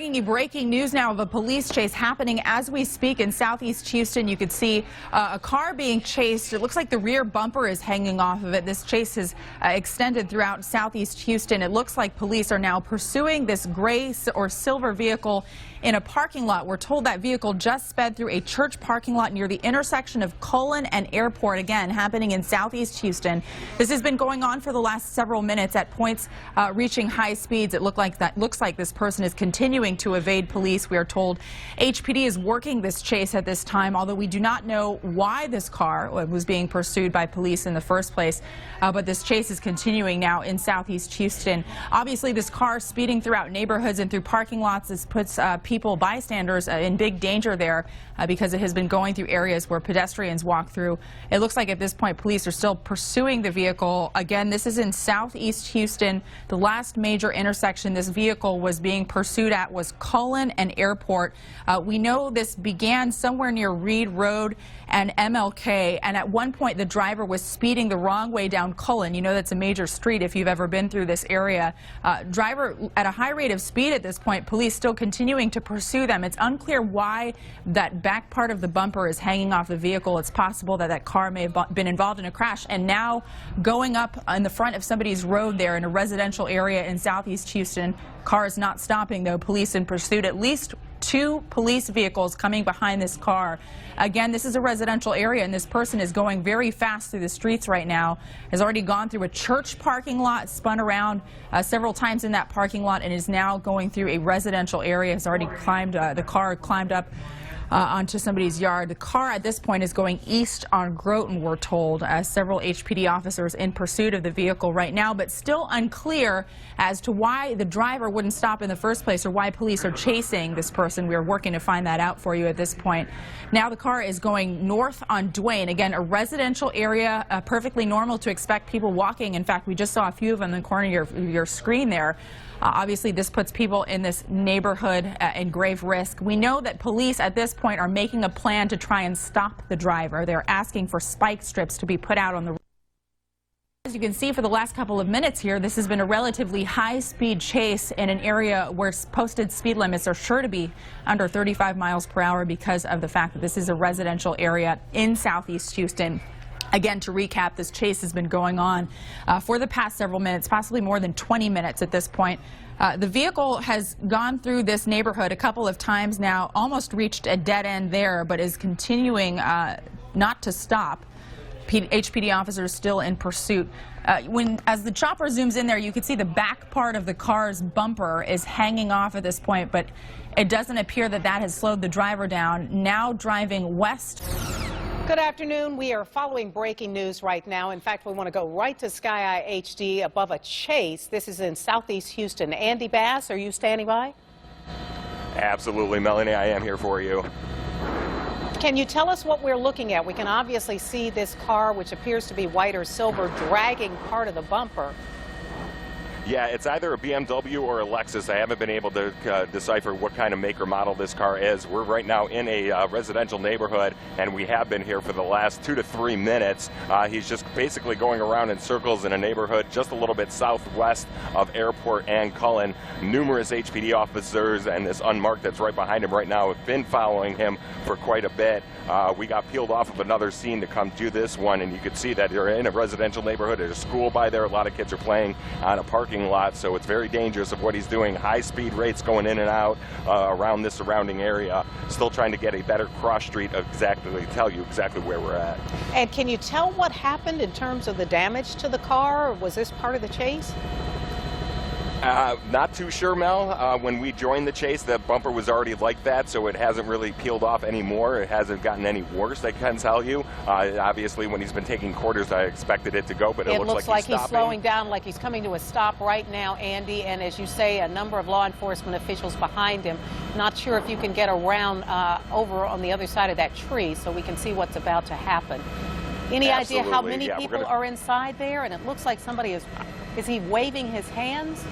Breaking news now of a police chase happening as we speak in southeast Houston. You could see a car being chased. It looks like the rear bumper is hanging off of it. This chase has extended throughout southeast Houston. It looks like police are now pursuing this gray or silver vehicle in a parking lot. We're told that vehicle just sped through a church parking lot near the intersection of Carlton and Airport, again happening in southeast Houston. This has been going on for the last several minutes at points reaching high speeds. It looks like this person is continuing to evade police. We are told HPD is working this chase at this time, although we do not know why this car was being pursued by police in the first place. But this chase is continuing now in southeast Houston. Obviously, this car speeding throughout neighborhoods and through parking lots puts bystanders in big danger there because it has been going through areas where pedestrians walk through. It looks like at this point police are still pursuing the vehicle. Again, this is in southeast Houston. The last major intersection this vehicle was being pursued at was Carlton and Airport. We know this began somewhere near Reed Road and MLK, and at one point the driver was speeding the wrong way down Carlton. You know that's a major street if you've ever been through this area. Driver at a high rate of speed at this point, police still continuing to pursue them. It's unclear why that back part of the bumper is hanging off the vehicle. It's possible that that car may have been involved in a crash and now going up in the front of somebody's road there in a residential area in southeast Houston. Car is not stopping though. Police in pursuit. At least 2 police vehicles coming behind this car. Again, this is a residential area and this person is going very fast through the streets right now. Has already gone through a church parking lot, spun around several times in that parking lot, and is now going through a residential area. Has already climbed, the car climbed up onto somebody's yard. The car at this point is going east on Groton, we're told. Several HPD officers in pursuit of the vehicle right now, but still unclear as to why the driver wouldn't stop in the first place or why police are chasing this person. We are working to find that out for you at this point. Now the car is going north on Duane. Again, a residential area, perfectly normal to expect people walking. In fact, we just saw a few of them in the corner of your screen there. Obviously, this puts people in this neighborhood in grave risk. We know that police at this point are making a plan to try and stop the driver. They're asking for spike strips to be put out on the road. As you can see, for the last couple of minutes here, this has been a relatively high-speed chase in an area where posted speed limits are sure to be under 35 miles per hour because of the fact that this is a residential area in southeast Houston. Again, to recap, this chase has been going on for the past several minutes, possibly more than 20 minutes at this point. The vehicle has gone through this neighborhood a couple of times now, almost reached a dead end there, but is continuing not to stop. HPD officers still in pursuit. As the chopper zooms in there, you can see the back part of the car's bumper is hanging off at this point, but it doesn't appear that that has slowed the driver down. Now driving west. Good afternoon. We are following breaking news right now. In fact, we want to go right to Sky Eye HD above a chase. This is in southeast Houston. Andy Bass, are you standing by? Absolutely, Melanie. I am here for you. Can you tell us what we're looking at? We can obviously see this car, which appears to be white or silver, dragging part of the bumper. Yeah, it's either a BMW or a Lexus. I haven't been able to decipher what kind of make or model this car is. We're right now in a residential neighborhood, and we have been here for the last 2 to 3 minutes. He's just basically going around in circles in a neighborhood just a little bit southwest of Airport and Cullen. Numerous HPD officers and this unmarked that's right behind him right now have been following him for quite a bit. We got peeled off of another scene to come do this one, and you can see that you're in a residential neighborhood. There's a school by there. A lot of kids are playing on a parking lot, so it's very dangerous of what he's doing. High speed rates going in and out around this surrounding area. Still trying to get a better cross street of tell you exactly where we're at. And can you tell what happened in terms of the damage to the car? Was this part of the chase? Not too sure, Mel. When we joined the chase, the bumper was already like that, so it hasn't really peeled off anymore. It hasn't gotten any worse, I can tell you. Obviously, when he's been taking quarters, I expected it to go, but it looks like he's slowing down, like he's coming to a stop right now, Andy. And as you say, a number of law enforcement officials behind him. Not sure if you can get around over on the other side of that tree so we can see what's about to happen. Any idea how many people are inside there? And it looks like somebody is he waving his hands?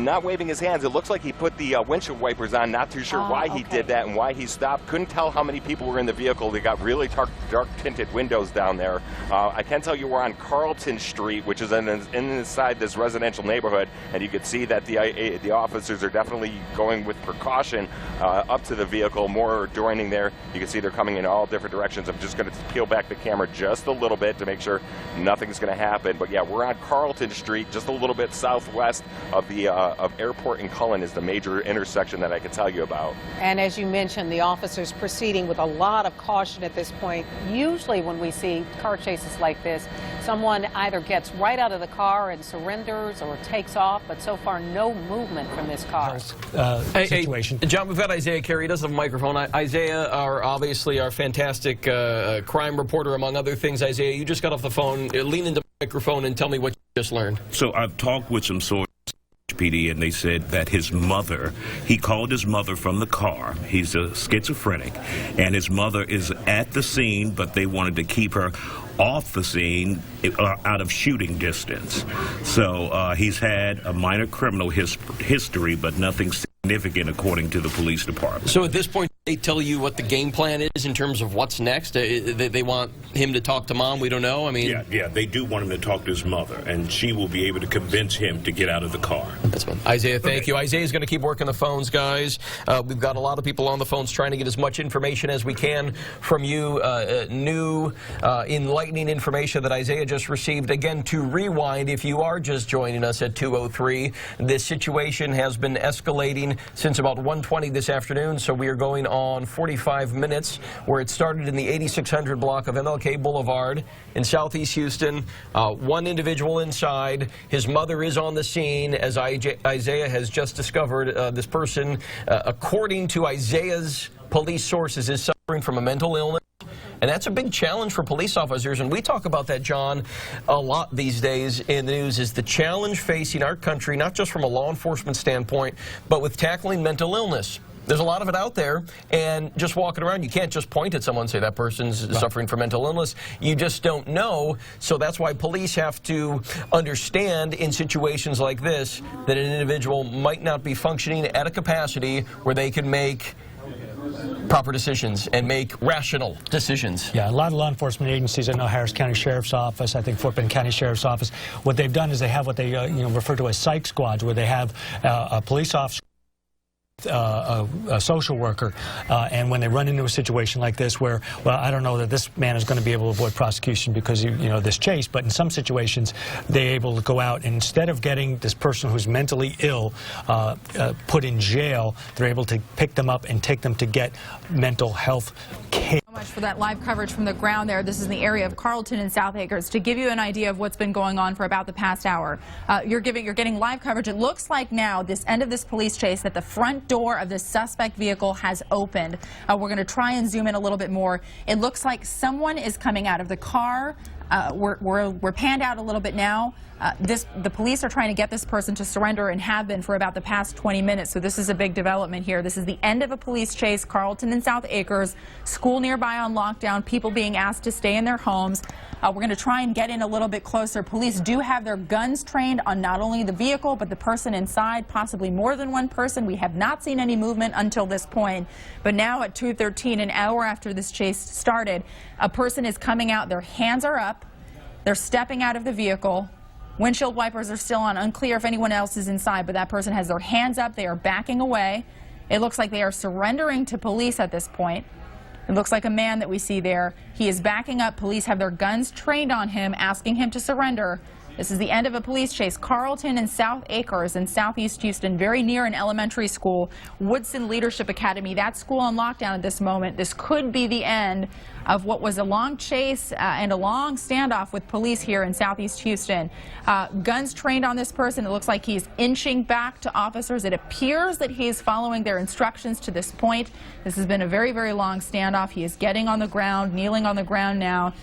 not waving his hands. It looks like he put the windshield wipers on. Not too sure why he did that and why he stopped. Couldn't tell how many people were in the vehicle. They got really dark tinted windows down there. I can tell you we're on Carlton Street, which is inside this residential neighborhood, and you can see that the officers are definitely going with precaution up to the vehicle, more joining there. You can see they're coming in all different directions. I'm just going to peel back the camera just a little bit to make sure nothing's going to happen. But yeah, we're on Carlton Street, just a little bit southwest of the Airport and Cullen is the major intersection that I can tell you about. And as you mentioned, the officers proceeding with a lot of caution at this point. Usually when we see car chases like this, someone either gets right out of the car and surrenders or takes off, but so far no movement from this car. Situation. Hey, John, we've got Isaiah Carey. He does have a microphone. Isaiah, obviously our fantastic crime reporter, among other things. Isaiah, you just got off the phone. Lean into the microphone and tell me what you just learned. So I've talked with some sources, PD, and they said that his mother, he called his mother from the car. He's a schizophrenic, and his mother is at the scene, but they wanted to keep her off the scene, out of shooting distance. So he's had a minor criminal history, but nothing significant according to the police department. So at this point, they tell you what the game plan is in terms of what's next? They want him to talk to mom? We don't know? I mean... Yeah, they do want him to talk to his mother, and she will be able to convince him to get out of the car. That's fine. Isaiah, thank you. Isaiah's going to keep working the phones, guys. We've got a lot of people on the phones trying to get as much information as we can from you. New, enlightening information that Isaiah just received. Again, to rewind, if you are just joining us at 2:03, this situation has been escalating since about 1:20 this afternoon, so we are going on 45 minutes, where it started in the 8600 block of MLK Boulevard in Southeast Houston. One individual inside. His mother is on the scene, as Isaiah has just discovered. This person, according to Isaiah's police sources, is suffering from a mental illness. And that's a big challenge for police officers, and we talk about that, John, a lot these days in the news, is the challenge facing our country, not just from a law enforcement standpoint, but with tackling mental illness. There's a lot of it out there, and just walking around, you can't just point at someone and say that person's suffering from mental illness. You just don't know, so that's why police have to understand in situations like this that an individual might not be functioning at a capacity where they can make proper decisions and make rational decisions. Yeah, a lot of law enforcement agencies, I know Harris County Sheriff's Office, I think Fort Bend County Sheriff's Office, what they've done is they have what they refer to as psych squads, where they have a police officer, a social worker, and when they run into a situation like this where, well, I don't know that this man is going to be able to avoid prosecution because this chase, but in some situations they're able to go out and instead of getting this person who's mentally ill put in jail, they're able to pick them up and take them to get mental health care. Much for that live coverage from the ground there. This is in the area of Carlton and South Acres. To give you an idea of what's been going on for about the past hour, you're getting live coverage. It looks like now, this end of this police chase, that the front door of the suspect vehicle has opened. We're going to try and zoom in a little bit more. It looks like someone is coming out of the car. We're panned out a little bit now. The police are trying to get this person to surrender and have been for about the past 20 minutes. So this is a big development here. This is the end of a police chase, Carlton and South Acres, school nearby on lockdown, people being asked to stay in their homes. We're going to try and get in a little bit closer. Police do have their guns trained on not only the vehicle, but the person inside, possibly more than one person. We have not seen any movement until this point. But now at 2:13, an hour after this chase started, a person is coming out. Their hands are up. They're stepping out of the vehicle. Windshield wipers are still on. Unclear if anyone else is inside, but that person has their hands up. They are backing away. It looks like they are surrendering to police at this point. It looks like a man that we see there. He is backing up. Police have their guns trained on him, asking him to surrender. This is the end of a police chase. Carlton and South Acres in Southeast Houston, very near an elementary school, Woodson Leadership Academy. That school on lockdown at this moment. This could be the end of what was a long chase and a long standoff with police here in Southeast Houston. Guns trained on this person. It looks like he's inching back to officers. It appears that he is following their instructions to this point. This has been a very, very long standoff. He is getting on the ground, kneeling on the ground now.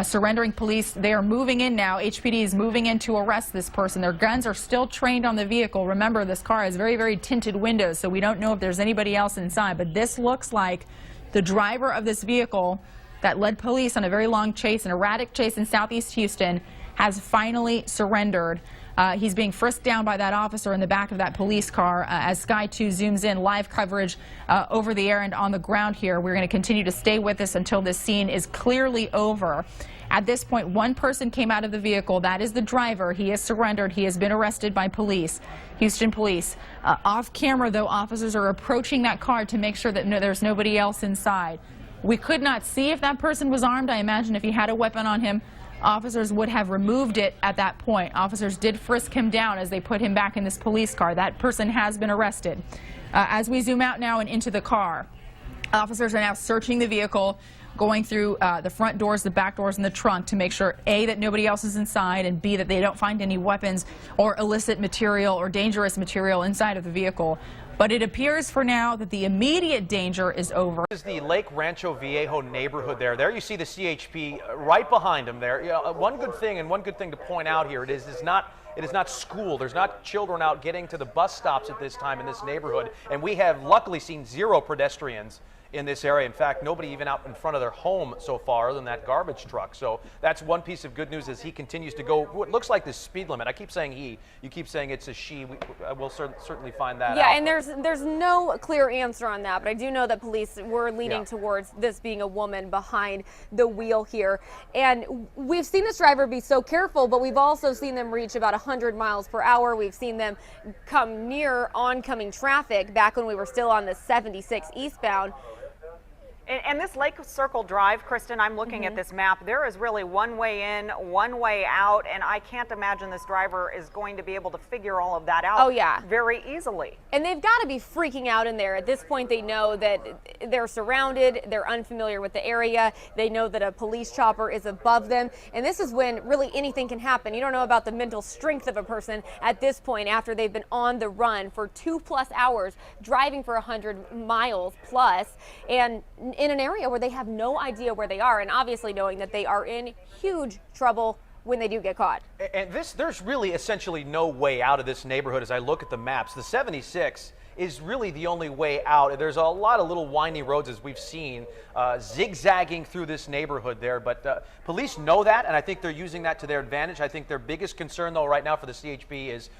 Surrendering police. They are moving in now. HPD is moving in to arrest this person. Their guns are still trained on the vehicle. Remember, this car has very, very tinted windows, so we don't know if there's anybody else inside. But this looks like the driver of this vehicle that led police on a very long chase, an erratic chase in Southeast Houston, has finally surrendered. He's being frisked down by that officer in the back of that police car. As Sky 2 zooms in, live coverage over the air and on the ground here. We're going to continue to stay with this until this scene is clearly over. At this point, one person came out of the vehicle. That is the driver. He has surrendered. He has been arrested by police, Houston police. Off camera, though, officers are approaching that car to make sure that there's nobody else inside. We could not see if that person was armed. I imagine if he had a weapon on him, officers would have removed it at that point. Officers did frisk him down as they put him back in this police car. That person has been arrested. As we zoom out now and into the car, officers are now searching the vehicle, going through the front doors, the back doors, and the trunk to make sure, A, that nobody else is inside, and B, that they don't find any weapons or illicit material or dangerous material inside of the vehicle. But it appears for now that the immediate danger is over. This is the Lake Rancho Viejo neighborhood there. There you see the CHP right behind him there. One good thing to point out here, it is not school. There's not children out getting to the bus stops at this time in this neighborhood. And we have luckily seen 0 pedestrians in this area. In fact, nobody even out in front of their home so far other than that garbage truck. So that's one piece of good news as he continues to go what looks like the speed limit. I keep saying he. You keep saying it's a she. We'll certainly find that out. Yeah, and there's no clear answer on that, but I do know that police were leaning towards this being a woman behind the wheel here. And we've seen this driver be so careful, but we've also seen them reach about 100 miles per hour. We've seen them come near oncoming traffic back when we were still on the 76 eastbound. And this Lake Circle Drive, Kristen, I'm looking at this map. There is really one way in, one way out, and I can't imagine this driver is going to be able to figure all of that out very easily. And they've got to be freaking out in there. At this point, they know that they're surrounded, they're unfamiliar with the area, they know that a police chopper is above them, and this is when really anything can happen. You don't know about the mental strength of a person at this point after they've been on the run for 2+ hours, driving for 100 miles plus, and in an area where they have no idea where they are, and obviously knowing that they are in huge trouble when they do get caught. And there's really essentially no way out of this neighborhood as I look at the maps. The 76 is really the only way out. There's a lot of little windy roads, as we've seen, zigzagging through this neighborhood there. But police know that, and I think they're using that to their advantage. I think their biggest concern, though, right now for the CHP is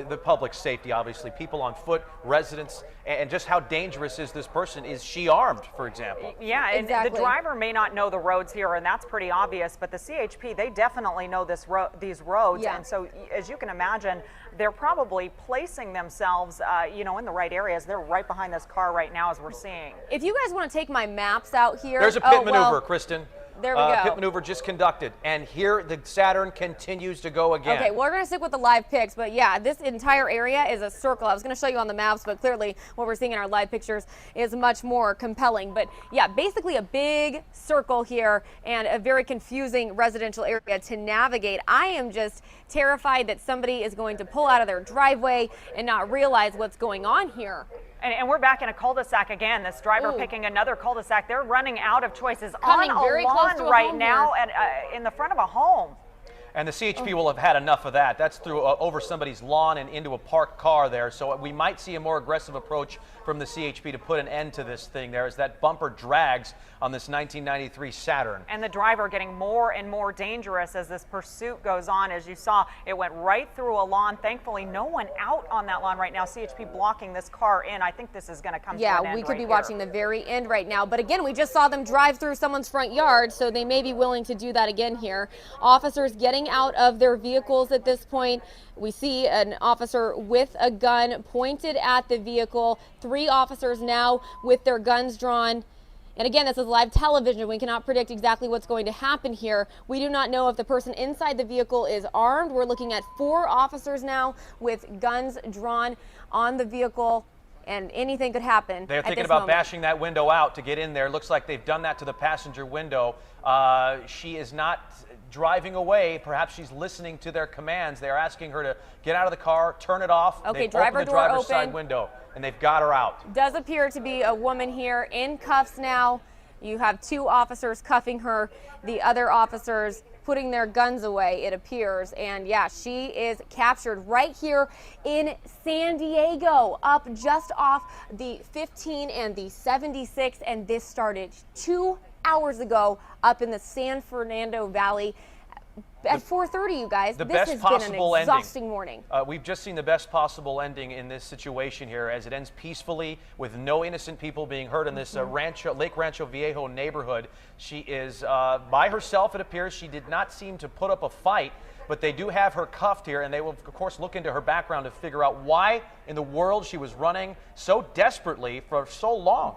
the public safety, obviously. People on foot, residents, and just how dangerous is this person? Is she armed, for example? Yeah, and the driver may not know the roads here, and that's pretty obvious, but the CHP, they definitely know these roads. And so, as you can imagine, they're probably placing themselves, in the right areas. They're right behind this car right now, as we're seeing. If you guys want to take my maps out here. There's a pit maneuver, Kristen. There we go. Pit maneuver just conducted, and here the Saturn continues to go again. Okay, we're going to stick with the live pics, but yeah, this entire area is a circle. I was going to show you on the maps, but clearly what we're seeing in our live pictures is much more compelling. But yeah, basically a big circle here and a very confusing residential area to navigate. I am just terrified that somebody is going to pull out of their driveway and not realize what's going on here. And we're back in a cul-de-sac again. This driver picking another cul-de-sac. They're running out of choices Coming on very a lawn close to a right home now and in the front of a home. And the CHP will have had enough of that. That's through over somebody's lawn and into a parked car there. So we might see a more aggressive approach from the CHP to put an end to this thing there as that bumper drags on this 1993 Saturn. And the driver getting more and more dangerous as this pursuit goes on. As you saw, it went right through a lawn. Thankfully, no one out on that lawn right now. CHP blocking this car in. I think this is going to come to an end. Yeah, we could be watching the very end right now. But again, we just saw them drive through someone's front yard, so they may be willing to do that again here. Officers getting out of their vehicles at this point. We see an officer with a gun pointed at the vehicle. 3 officers now with their guns drawn. And again, this is live television. We cannot predict exactly what's going to happen here. We do not know if the person inside the vehicle is armed. We're looking at 4 officers now with guns drawn on the vehicle, and anything could happen. They're thinking about bashing that window out to get in there. Looks like they've done that to the passenger window. She is not driving away. Perhaps she's listening to their commands. They're asking her to get out of the car, turn it off. Okay, they've opened the driver's side open. window, and they've got her out. Does appear to be a woman here in cuffs now. You have 2 officers cuffing her, the other officers putting their guns away, it appears. And yeah, she is captured right here in San Diego, up just off the 15 and the 76. And this started 2 hours ago up in the San Fernando Valley. at 4:30, you guys. The This best has been an possible ending. exhausting morning. We've just seen the best possible ending in this situation here, as it ends peacefully with no innocent people being hurt in this Lake Rancho Viejo neighborhood. She is by herself, it appears. She did not seem to put up a fight, but they do have her cuffed here, and they will, of course, look into her background to figure out why in the world she was running so desperately for so long.